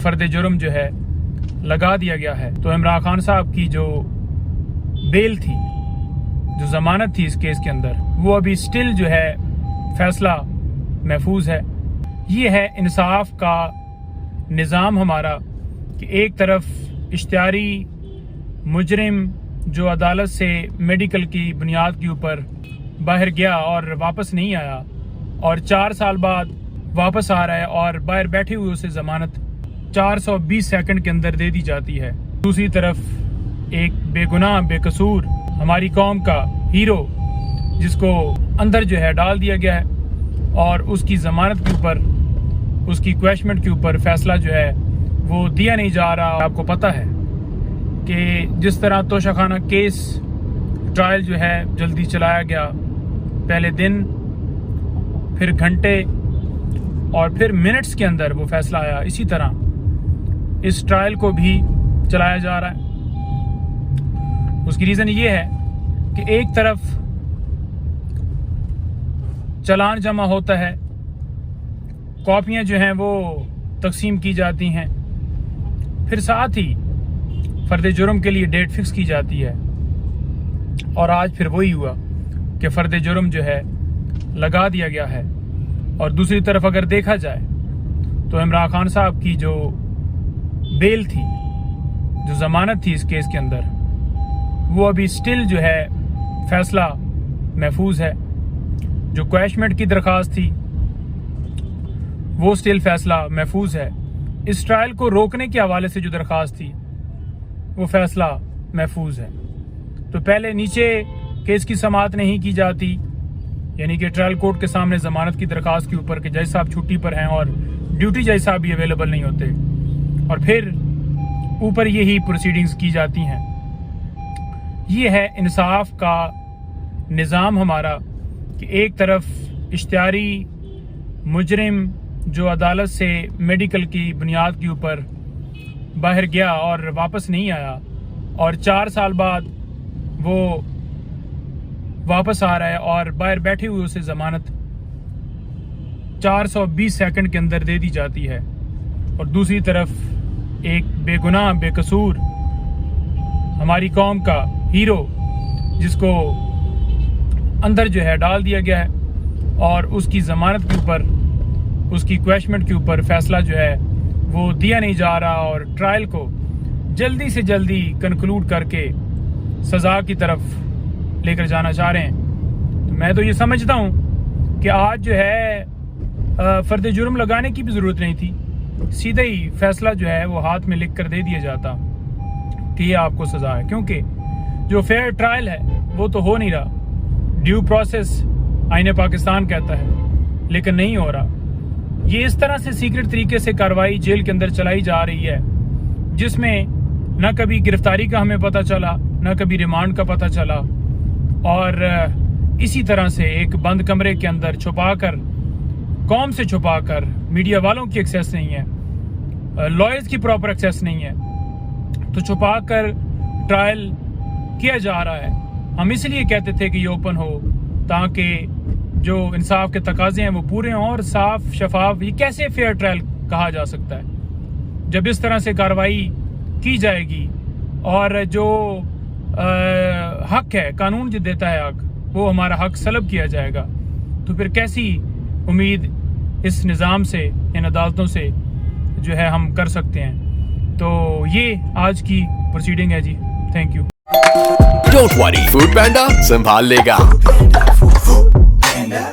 فرد جرم جو ہے لگا دیا گیا ہے. تو عمران خان صاحب کی جو بیل تھی، جو ضمانت تھی اس کیس کے اندر، وہ ابھی سٹل جو ہے فیصلہ محفوظ ہے. یہ ہے انصاف کا نظام ہمارا کہ ایک طرف اشتہاری مجرم جو عدالت سے میڈیکل کی بنیاد کے اوپر باہر گیا اور واپس نہیں آیا، اور 4 سال بعد واپس آ رہا ہے اور باہر بیٹھے ہوئے اسے ضمانت 420 سیکنڈ کے اندر دے دی جاتی ہے. دوسری طرف ایک بے گناہ بے قصور ہماری قوم کا ہیرو جس کو اندر جو ہے ڈال دیا گیا ہے، اور اس کی ضمانت کے اوپر، اس کی کویشمنٹ کے اوپر فیصلہ جو ہے وہ دیا نہیں جا رہا. آپ کو پتہ ہے کہ جس طرح توشہ خانہ کیس ٹرائل جو ہے جلدی چلایا گیا، پہلے دن، پھر گھنٹے اور پھر منٹس کے اندر وہ فیصلہ آیا، اسی طرح اس ٹرائل کو بھی چلایا جا رہا ہے. اس کی ریزن یہ ہے کہ ایک طرف چلان جمع ہوتا ہے، کاپیاں جو ہیں وہ تقسیم کی جاتی ہیں، پھر ساتھ ہی فرد جرم کے لیے ڈیٹ فکس کی جاتی ہے، اور آج پھر وہی ہوا کہ فرد جرم جو ہے لگا دیا گیا ہے. اور دوسری طرف اگر دیکھا جائے تو عمران خان صاحب کی جو بیل تھی، جو ضمانت تھی اس کیس کے اندر، وہ ابھی سٹل جو ہے فیصلہ محفوظ ہے. جو کویشمنٹ کی درخواست تھی وہ سٹل فیصلہ محفوظ ہے. اس ٹرائل کو روکنے کے حوالے سے جو درخواست تھی وہ فیصلہ محفوظ ہے. تو پہلے نیچے کیس کی سماعت نہیں کی جاتی، یعنی کہ ٹرائل کورٹ کے سامنے ضمانت کی درخواست کے اوپر کہ جج صاحب چھٹی پر ہیں اور ڈیوٹی جج صاحب بھی اویلیبل نہیں ہوتے، اور پھر اوپر یہی پروسیڈنگز کی جاتی ہیں. یہ ہے انصاف کا نظام ہمارا کہ ایک طرف اشتہاری مجرم جو عدالت سے میڈیکل کی بنیاد کے اوپر باہر گیا اور واپس نہیں آیا، اور 4 سال بعد وہ واپس آ رہا ہے اور باہر بیٹھے ہوئے اسے ضمانت 420 سیکنڈ کے اندر دے دی جاتی ہے. اور دوسری طرف ایک بے گناہ بے قصور ہماری قوم کا ہیرو جس کو اندر جو ہے ڈال دیا گیا ہے، اور اس کی ضمانت کے اوپر، اس کی کویشمنٹ کے اوپر فیصلہ جو ہے وہ دیا نہیں جا رہا، اور ٹرائل کو جلدی سے جلدی کنکلوڈ کر کے سزا کی طرف لے کر جانا چاہ رہے ہیں. تو میں تو یہ سمجھتا ہوں کہ آج جو ہے فرد جرم لگانے کی بھی ضرورت نہیں تھی، سیدھا ہی فیصلہ جو ہے وہ ہاتھ میں لکھ کر دے دیا جاتا کہ یہ آپ کو سزا ہے. کیونکہ جو فیئر ٹرائل ہے وہ تو ہو نہیں رہا. ڈیو پروسیس آئین پاکستان کہتا ہے، لیکن نہیں ہو رہا. یہ اس طرح سے سیکرٹ طریقے سے کارروائی جیل کے اندر چلائی جا رہی ہے جس میں نہ کبھی گرفتاری کا ہمیں پتہ چلا، نہ کبھی ریمانڈ کا پتہ چلا، اور اسی طرح سے ایک بند کمرے کے اندر چھپا کر، قوم سے چھپا کر، میڈیا والوں کی ایکسیس نہیں ہے، لائرز کی پراپر ایکسیس نہیں ہے، تو چھپا کر ٹرائل کیا جا رہا ہے. ہم اس لیے کہتے تھے کہ یہ اوپن ہو تاکہ جو انصاف کے تقاضے ہیں وہ پورے ہوں اور صاف شفاف. یہ کیسے فیئر ٹرائل کہا جا سکتا ہے جب اس طرح سے کارروائی کی جائے گی، اور جو حق ہے، قانون جو دیتا ہے حق، وہ ہمارا حق سلب کیا جائے گا. تو پھر کیسی امید اس نظام سے، ان عدالتوں سے جو ہے ہم کر سکتے ہیں. تو یہ آج کی پروسیڈنگ ہے جی. Thank you. Don't worry, Foodpanda سنبھال لے گا.